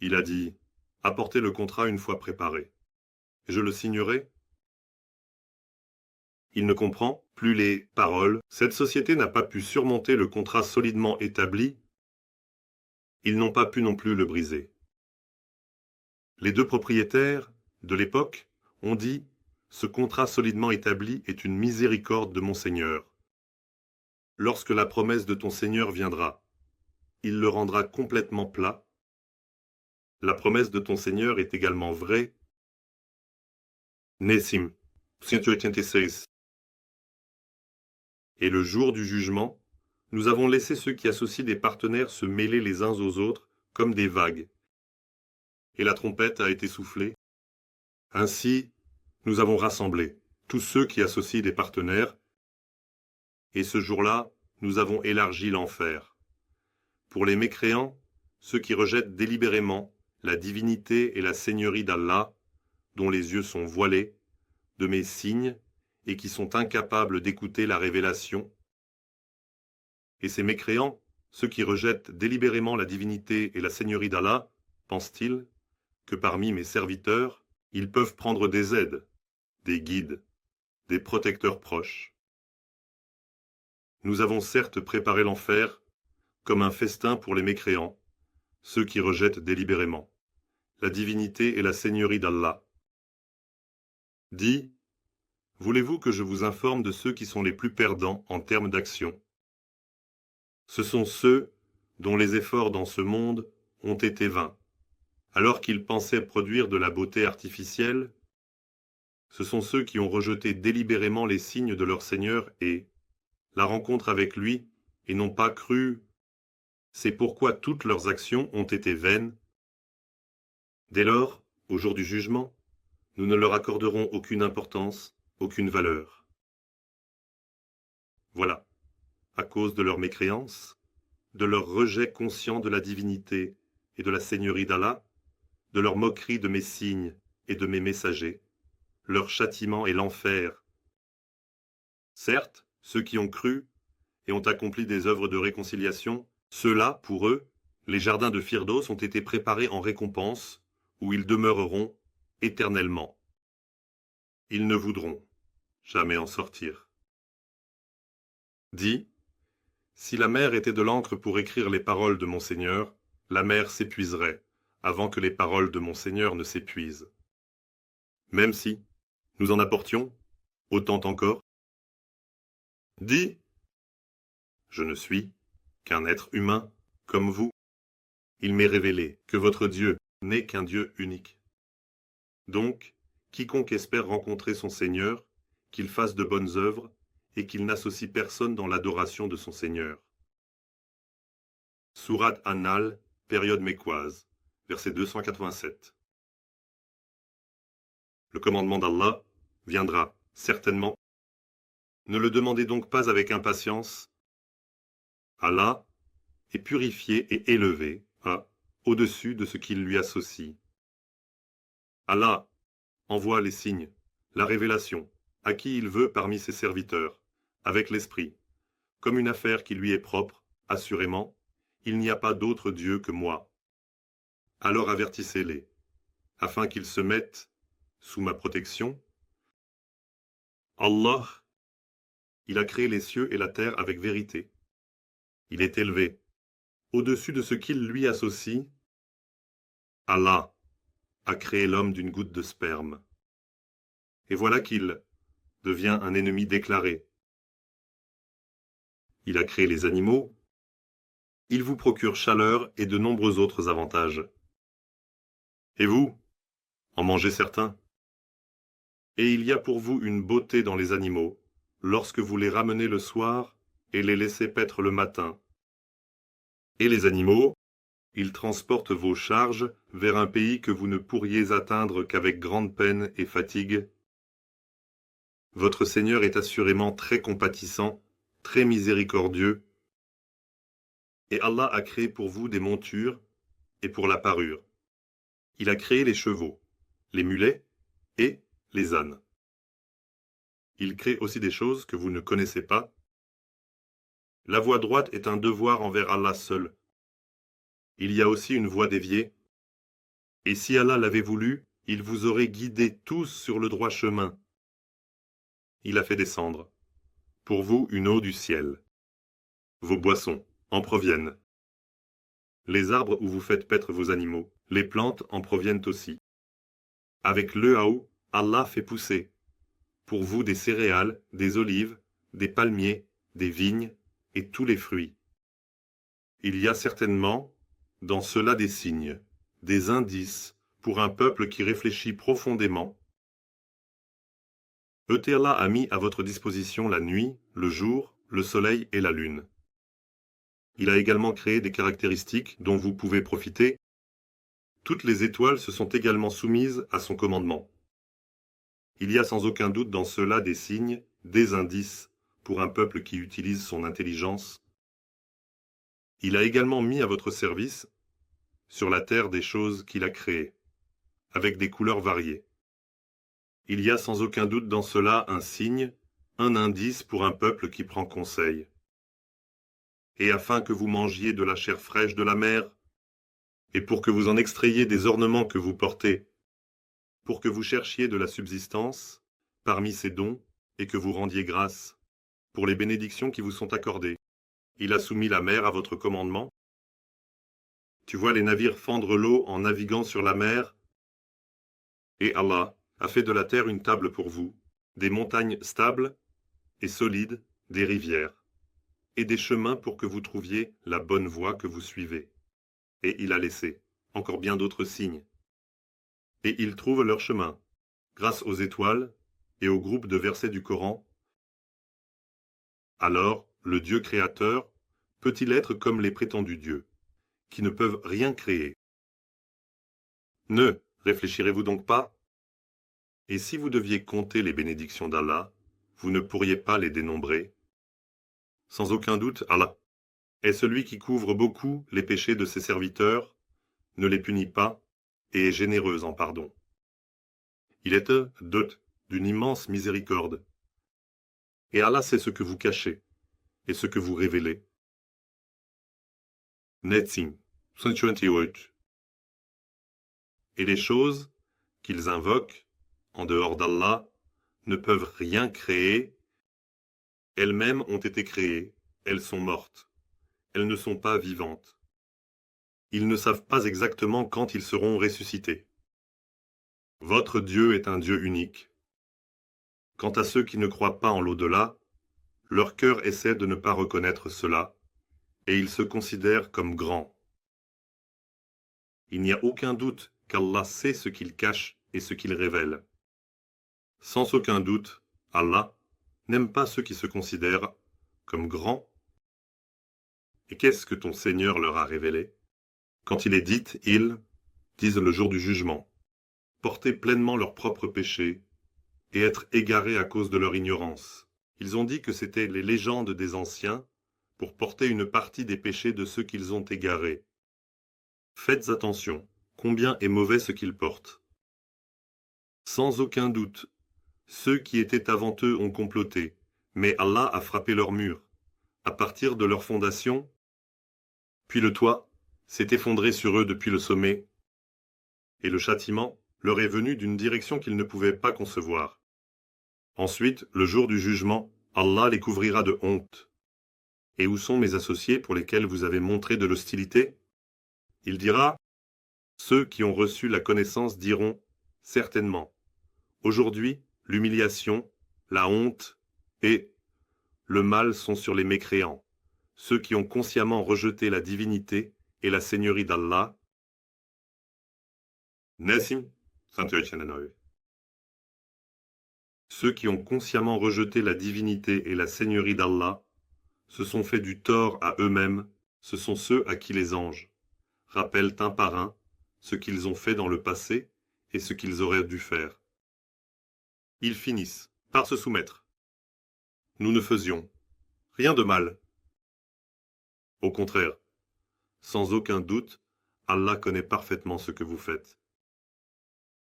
Il a dit : apportez le contrat une fois préparé. Je le signerai. Il ne comprend plus les paroles. Cette société n'a pas pu surmonter le contrat solidement établi. Ils n'ont pas pu non plus le briser. Les 2 propriétaires de l'époque ont dit : ce contrat solidement établi est une miséricorde de mon Seigneur. Lorsque la promesse de ton Seigneur viendra, il le rendra complètement plat. La promesse de ton Seigneur est également vraie. Nessim, 186. Et le jour du jugement, nous avons laissé ceux qui associent des partenaires se mêler les uns aux autres comme des vagues. Et la trompette a été soufflée. Ainsi, nous avons rassemblé tous ceux qui associent des partenaires. Et ce jour-là, nous avons élargi l'enfer. Pour les mécréants, ceux qui rejettent délibérément la divinité et la seigneurie d'Allah, dont les yeux sont voilés, de mes signes, et qui sont incapables d'écouter la révélation. Et ces mécréants, ceux qui rejettent délibérément la divinité et la seigneurie d'Allah, pensent-ils que parmi mes serviteurs, ils peuvent prendre des aides, des guides, des protecteurs proches. Nous avons certes préparé l'enfer comme un festin pour les mécréants, ceux qui rejettent délibérément la divinité et la seigneurie d'Allah. Dis, voulez-vous que je vous informe de ceux qui sont les plus perdants en termes d'action? Ce sont ceux dont les efforts dans ce monde ont été vains, alors qu'ils pensaient produire de la beauté artificielle. Ce sont ceux qui ont rejeté délibérément les signes de leur Seigneur et la rencontre avec lui, et n'ont pas cru. C'est pourquoi toutes leurs actions ont été vaines. Dès lors, au jour du jugement, nous ne leur accorderons aucune importance, aucune valeur. Voilà, à cause de leur mécréance, de leur rejet conscient de la divinité et de la seigneurie d'Allah, de leur moquerie de mes signes et de mes messagers, leur châtiment est l'enfer. Certes, ceux qui ont cru et ont accompli des œuvres de réconciliation, ceux-là, pour eux, les jardins de Firdaus ont été préparés en récompense, où ils demeureront éternellement. Ils ne voudront jamais en sortir. Dis, si la mer était de l'encre pour écrire les paroles de mon Seigneur, la mer s'épuiserait avant que les paroles de mon Seigneur ne s'épuisent. Même si nous en apportions autant encore. Dis, je ne suis qu'un être humain comme vous. Il m'est révélé que votre Dieu n'est qu'un Dieu unique. Donc, quiconque espère rencontrer son Seigneur, qu'il fasse de bonnes œuvres et qu'il n'associe personne dans l'adoration de son Seigneur. Sourate An-Nahl, période mécoise, verset 287. Le commandement d'Allah viendra, certainement. Ne le demandez donc pas avec impatience. Allah est purifié et élevé, au-dessus de ce qu'il lui associe. Allah envoie les signes, la révélation, à qui il veut parmi ses serviteurs, avec l'esprit, comme une affaire qui lui est propre, assurément, il n'y a pas d'autre Dieu que moi. Alors avertissez-les, afin qu'ils se mettent sous ma protection. Allah, il a créé les cieux et la terre avec vérité. Il est élevé, au-dessus de ce qu'il lui associe. Allah a créé l'homme d'une goutte de sperme. Et voilà qu'il devient un ennemi déclaré. Il a créé les animaux. Il vous procure chaleur et de nombreux autres avantages. Et vous, en mangez certains. Et il y a pour vous une beauté dans les animaux, lorsque vous les ramenez le soir et les laissez paître le matin. Et les animaux, ils transportent vos charges vers un pays que vous ne pourriez atteindre qu'avec grande peine et fatigue. Votre Seigneur est assurément très compatissant, très miséricordieux. Et Allah a créé pour vous des montures et pour la parure. Il a créé les chevaux, les mulets et les ânes. Il crée aussi des choses que vous ne connaissez pas. La voie droite est un devoir envers Allah seul. Il y a aussi une voie déviée. Et si Allah l'avait voulu, il vous aurait guidés tous sur le droit chemin. Il a fait descendre, pour vous, une eau du ciel. Vos boissons en proviennent. Les arbres où vous faites paître vos animaux, les plantes en proviennent aussi. Avec le haou, Allah fait pousser, pour vous des céréales, des olives, des palmiers, des vignes et tous les fruits. Il y a certainement dans cela des signes, des indices pour un peuple qui réfléchit profondément. Allah a mis à votre disposition la nuit, le jour, le soleil et la lune. Il a également créé des caractéristiques dont vous pouvez profiter. Toutes les étoiles se sont également soumises à son commandement. Il y a sans aucun doute dans cela des signes, des indices pour un peuple qui utilise son intelligence. Il a également mis à votre service, sur la terre, des choses qu'il a créées, avec des couleurs variées. Il y a sans aucun doute dans cela un signe, un indice pour un peuple qui prend conseil. Et afin que vous mangiez de la chair fraîche de la mer, et pour que vous en extrayiez des ornements que vous portez, pour que vous cherchiez de la subsistance parmi ces dons, et que vous rendiez grâce. pour les bénédictions qui vous sont accordées. Il a soumis la mer à votre commandement. Tu vois les navires fendre l'eau en naviguant sur la mer. Et Allah a fait de la terre une table pour vous, des montagnes stables et solides, des rivières, et des chemins pour que vous trouviez la bonne voie que vous suivez. Et il a laissé encore bien d'autres signes. Et ils trouvent leur chemin, grâce aux étoiles et au groupe de versets du Coran. Alors, le Dieu créateur peut-il être comme les prétendus dieux, qui ne peuvent rien créer? Ne réfléchirez-vous donc pas? Et si vous deviez compter les bénédictions d'Allah, vous ne pourriez pas les dénombrer? Sans aucun doute, Allah est celui qui couvre beaucoup les péchés de ses serviteurs, ne les punit pas, et est généreux en pardon. Il est doté d'une immense miséricorde. Et Allah sait ce que vous cachez et ce que vous révélez. Netsim 128. Et les choses qu'ils invoquent en dehors d'Allah ne peuvent rien créer. Elles-mêmes ont été créées, elles sont mortes, elles ne sont pas vivantes. Ils ne savent pas exactement quand ils seront ressuscités. Votre Dieu est un Dieu unique. Quant à ceux qui ne croient pas en l'au-delà, leur cœur essaie de ne pas reconnaître cela, et ils se considèrent comme grands. Il n'y a aucun doute qu'Allah sait ce qu'il cache et ce qu'il révèle. Sans aucun doute, Allah n'aime pas ceux qui se considèrent comme grands. Et qu'est-ce que ton Seigneur leur a révélé? Quand il est dit, ils disent le jour du jugement, porter pleinement leurs propres péchés et être égarés à cause de leur ignorance. Ils ont dit que c'étaient les légendes des anciens pour porter une partie des péchés de ceux qu'ils ont égarés. Faites attention, combien est mauvais ce qu'ils portent. Sans aucun doute, ceux qui étaient avant eux ont comploté, mais Allah a frappé leur mur, à partir de leur fondation, puis le toit s'est effondré sur eux depuis le sommet, et le châtiment leur est venu d'une direction qu'ils ne pouvaient pas concevoir. Ensuite, le jour du jugement, Allah les couvrira de honte. Et où sont mes associés pour lesquels vous avez montré de l'hostilité? Il dira, ceux qui ont reçu la connaissance diront, certainement, aujourd'hui, l'humiliation, la honte et le mal sont sur les mécréants, ceux qui ont consciemment rejeté la divinité et la seigneurie d'Allah. Nesim 189. Ceux qui ont consciemment rejeté la divinité et la seigneurie d'Allah se sont fait du tort à eux-mêmes, ce sont ceux à qui les anges rappellent un par un ce qu'ils ont fait dans le passé et ce qu'ils auraient dû faire. Ils finissent par se soumettre. Nous ne faisions rien de mal. Au contraire, sans aucun doute, Allah connaît parfaitement ce que vous faites.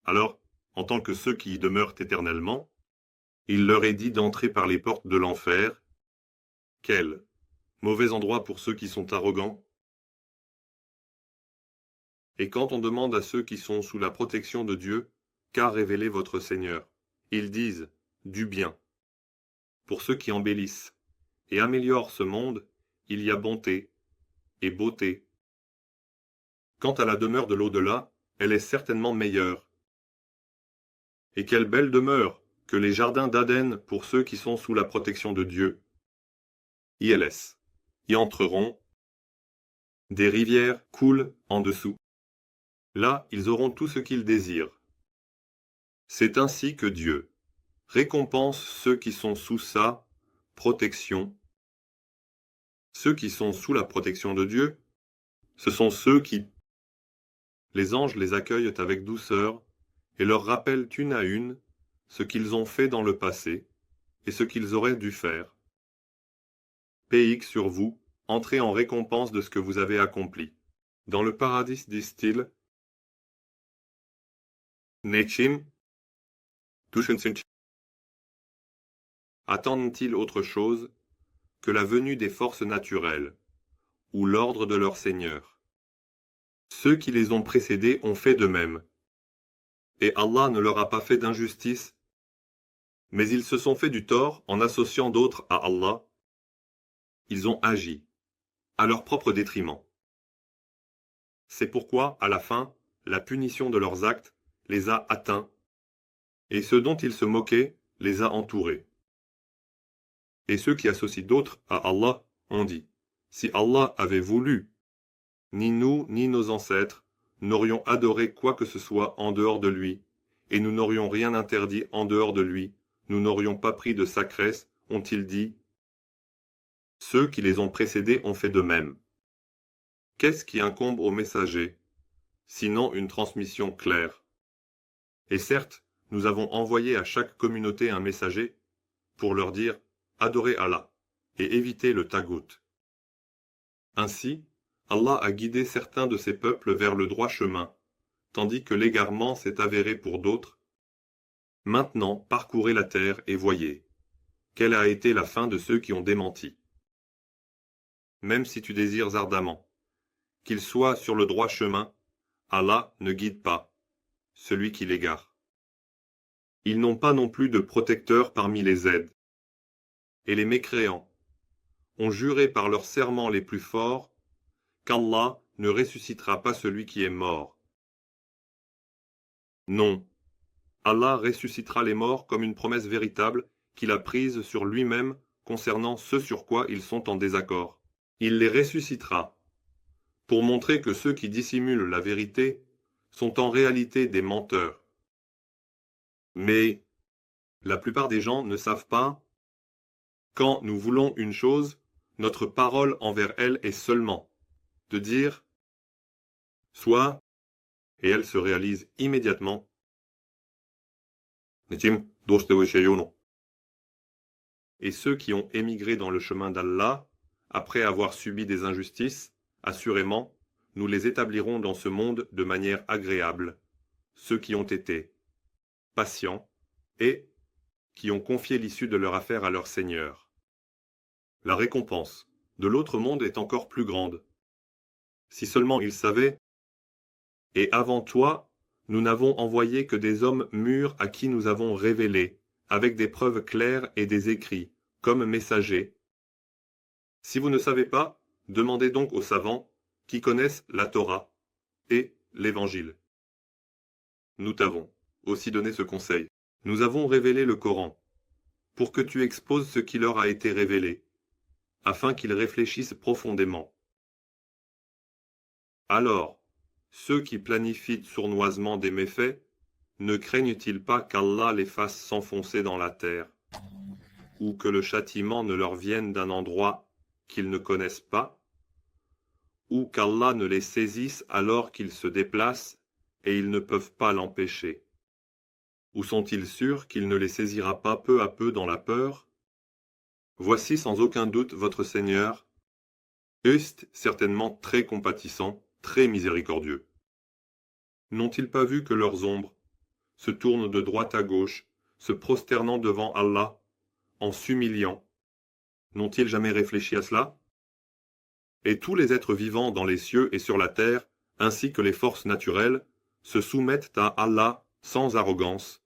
Alors, en tant que ceux qui y demeurent éternellement, il leur est dit d'entrer par les portes de l'enfer. Quel mauvais endroit pour ceux qui sont arrogants. Et quand on demande à ceux qui sont sous la protection de Dieu, qu'a révélé votre Seigneur? Ils disent, du bien. Pour ceux qui embellissent et améliorent ce monde, il y a bonté et beauté. Quant à la demeure de l'au-delà, elle est certainement meilleure. Et quelle belle demeure que les jardins d'Aden pour ceux qui sont sous la protection de Dieu. ILS. Y entreront. Des rivières coulent en dessous. Là, ils auront tout ce qu'ils désirent. C'est ainsi que Dieu récompense ceux qui sont sous sa protection. Ceux qui sont sous la protection de Dieu, ce sont ceux qui... Les anges les accueillent avec douceur et leur rappellent une à une ce qu'ils ont fait dans le passé et ce qu'ils auraient dû faire. PX sur vous, entrez en récompense de ce que vous avez accompli. Dans le paradis, disent-ils, Nechim, attendent-ils autre chose que la venue des forces naturelles, ou l'ordre de leur Seigneur? Ceux qui les ont précédés ont fait de même, et Allah ne leur a pas fait d'injustice Mais ils se sont fait du tort en associant d'autres à Allah. Ils ont agi, à leur propre détriment. C'est pourquoi, à la fin, la punition de leurs actes les a atteints, et ceux dont ils se moquaient les a entourés. Et ceux qui associent d'autres à Allah ont dit, si Allah avait voulu, ni nous ni nos ancêtres n'aurions adoré quoi que ce soit en dehors de lui, et nous n'aurions rien interdit en dehors de lui, nous n'aurions pas pris de sacresse, ont-ils dit. Ceux qui les ont précédés ont fait de même. Qu'est-ce qui incombe aux messagers, sinon une transmission claire? Et certes, nous avons envoyé à chaque communauté un messager pour leur dire « Adorez Allah » et évitez le tagout. Ainsi, Allah a guidé certains de ses peuples vers le droit chemin, tandis que l'égarement s'est avéré pour d'autres. Maintenant, parcourez la terre et voyez. Quelle a été la fin de ceux qui ont démenti? Même si tu désires ardemment qu'ils soient sur le droit chemin, Allah ne guide pas celui qui l'égare. Ils n'ont pas non plus de protecteur parmi les aides. Et les mécréants ont juré par leurs serments les plus forts qu'Allah ne ressuscitera pas celui qui est mort. Non, Allah ressuscitera les morts comme une promesse véritable qu'il a prise sur lui-même concernant ce sur quoi ils sont en désaccord. Il les ressuscitera pour montrer que ceux qui dissimulent la vérité sont en réalité des menteurs. Mais la plupart des gens ne savent pas. Quand nous voulons une chose, notre parole envers elle est seulement de dire « soit » et elle se réalise immédiatement. Et ceux qui ont émigré dans le chemin d'Allah, après avoir subi des injustices, assurément, nous les établirons dans ce monde de manière agréable, ceux qui ont été patients et qui ont confié l'issue de leur affaire à leur Seigneur. La récompense de l'autre monde est encore plus grande. Si seulement ils savaient. Et avant toi, nous n'avons envoyé que des hommes mûrs à qui nous avons révélé, avec des preuves claires et des écrits, comme messagers. Si vous ne savez pas, demandez donc aux savants qui connaissent la Torah et l'Évangile. Nous t'avons aussi donné ce conseil. Nous avons révélé le Coran, pour que tu exposes ce qui leur a été révélé, afin qu'ils réfléchissent profondément. Alors, ceux qui planifient sournoisement des méfaits, ne craignent-ils pas qu'Allah les fasse s'enfoncer dans la terre, ou que le châtiment ne leur vienne d'un endroit qu'ils ne connaissent pas, ou qu'Allah ne les saisisse alors qu'ils se déplacent et ils ne peuvent pas l'empêcher? Ou sont-ils sûrs qu'il ne les saisira pas peu à peu dans la peur? Voici sans aucun doute votre Seigneur, est certainement très compatissant, très miséricordieux. N'ont-ils pas vu que leurs ombres se tournent de droite à gauche, se prosternant devant Allah, en s'humiliant? N'ont-ils jamais réfléchi à cela? Et tous les êtres vivants dans les cieux et sur la terre, ainsi que les forces naturelles, se soumettent à Allah sans arrogance.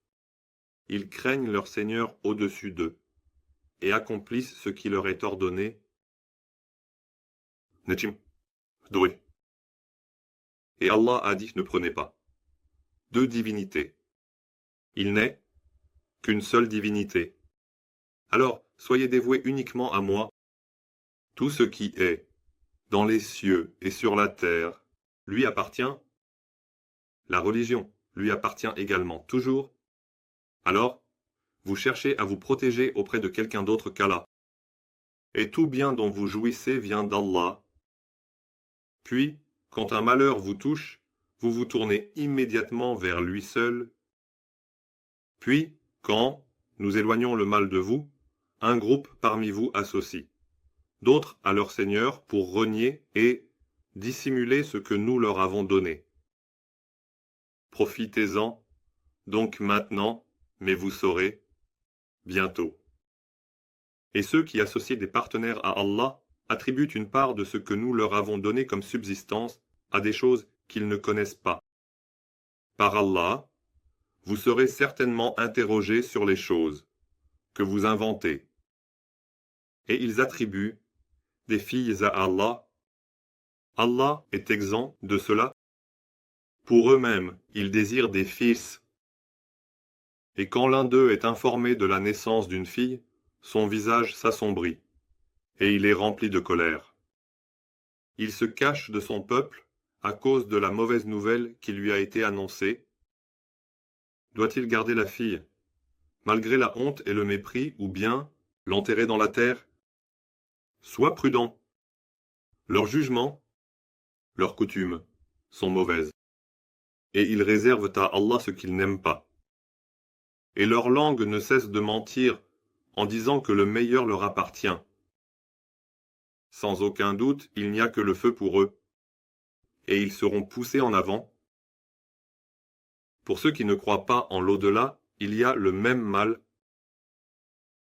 Ils craignent leur Seigneur au-dessus d'eux, et accomplissent ce qui leur est ordonné. Najim, doué. Et Allah a dit, ne prenez pas deux divinités. Il n'est qu'une seule divinité. Alors, soyez dévoués uniquement à moi. Tout ce qui est dans les cieux et sur la terre lui appartient. La religion lui appartient également toujours. Alors, vous cherchez à vous protéger auprès de quelqu'un d'autre qu'Allah. Et tout bien dont vous jouissez vient d'Allah. Puis, quand un malheur vous touche, vous vous tournez immédiatement vers lui seul. Puis, quand nous éloignons le mal de vous, un groupe parmi vous associe d'autres à leur Seigneur pour renier et dissimuler ce que nous leur avons donné. Profitez-en, donc maintenant, mais vous saurez, bientôt. Et ceux qui associent des partenaires à Allah attribuent une part de ce que nous leur avons donné comme subsistance à des choses qu'ils ne connaissent pas. Par Allah, vous serez certainement interrogés sur les choses que vous inventez. Et ils attribuent des filles à Allah. Allah est exempt de cela. Pour eux-mêmes, ils désirent des fils. Et quand l'un d'eux est informé de la naissance d'une fille, son visage s'assombrit, et il est rempli de colère. Il se cache de son peuple à cause de la mauvaise nouvelle qui lui a été annoncée. Doit-il garder la fille, malgré la honte et le mépris, ou bien l'enterrer dans la terre? Sois prudent. Leurs jugements, leurs coutumes sont mauvaises, et ils réservent à Allah ce qu'ils n'aiment pas. Et leur langue ne cesse de mentir en disant que le meilleur leur appartient. Sans aucun doute, il n'y a que le feu pour eux, et ils seront poussés en avant. Pour ceux qui ne croient pas en l'au-delà, il y a le même mal.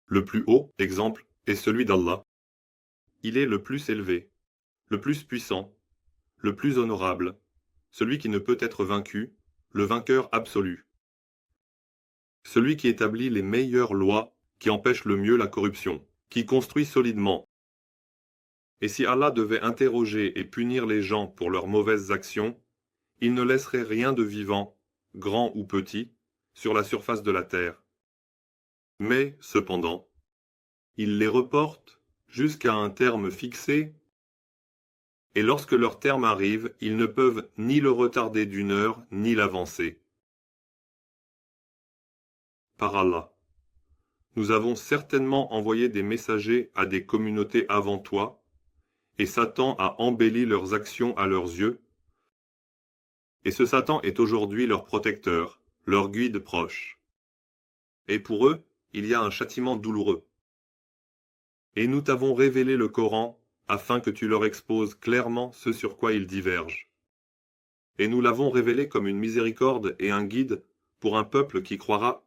Le plus haut, exemple, est celui d'Allah. Il est le plus élevé, le plus puissant, le plus honorable, celui qui ne peut être vaincu, le vainqueur absolu. Celui qui établit les meilleures lois, qui empêchent le mieux la corruption, qui construit solidement. Et si Allah devait interroger et punir les gens pour leurs mauvaises actions, il ne laisserait rien de vivant, grand ou petit, sur la surface de la terre. Mais, cependant, il les reporte jusqu'à un terme fixé, et lorsque leur terme arrive, ils ne peuvent ni le retarder d'une heure, ni l'avancer. Par Allah, nous avons certainement envoyé des messagers à des communautés avant toi, et Satan a embelli leurs actions à leurs yeux, et ce Satan est aujourd'hui leur protecteur, leur guide proche. Et pour eux, il y a un châtiment douloureux. Et nous t'avons révélé le Coran afin que tu leur exposes clairement ce sur quoi ils divergent. Et nous l'avons révélé comme une miséricorde et un guide pour un peuple qui croira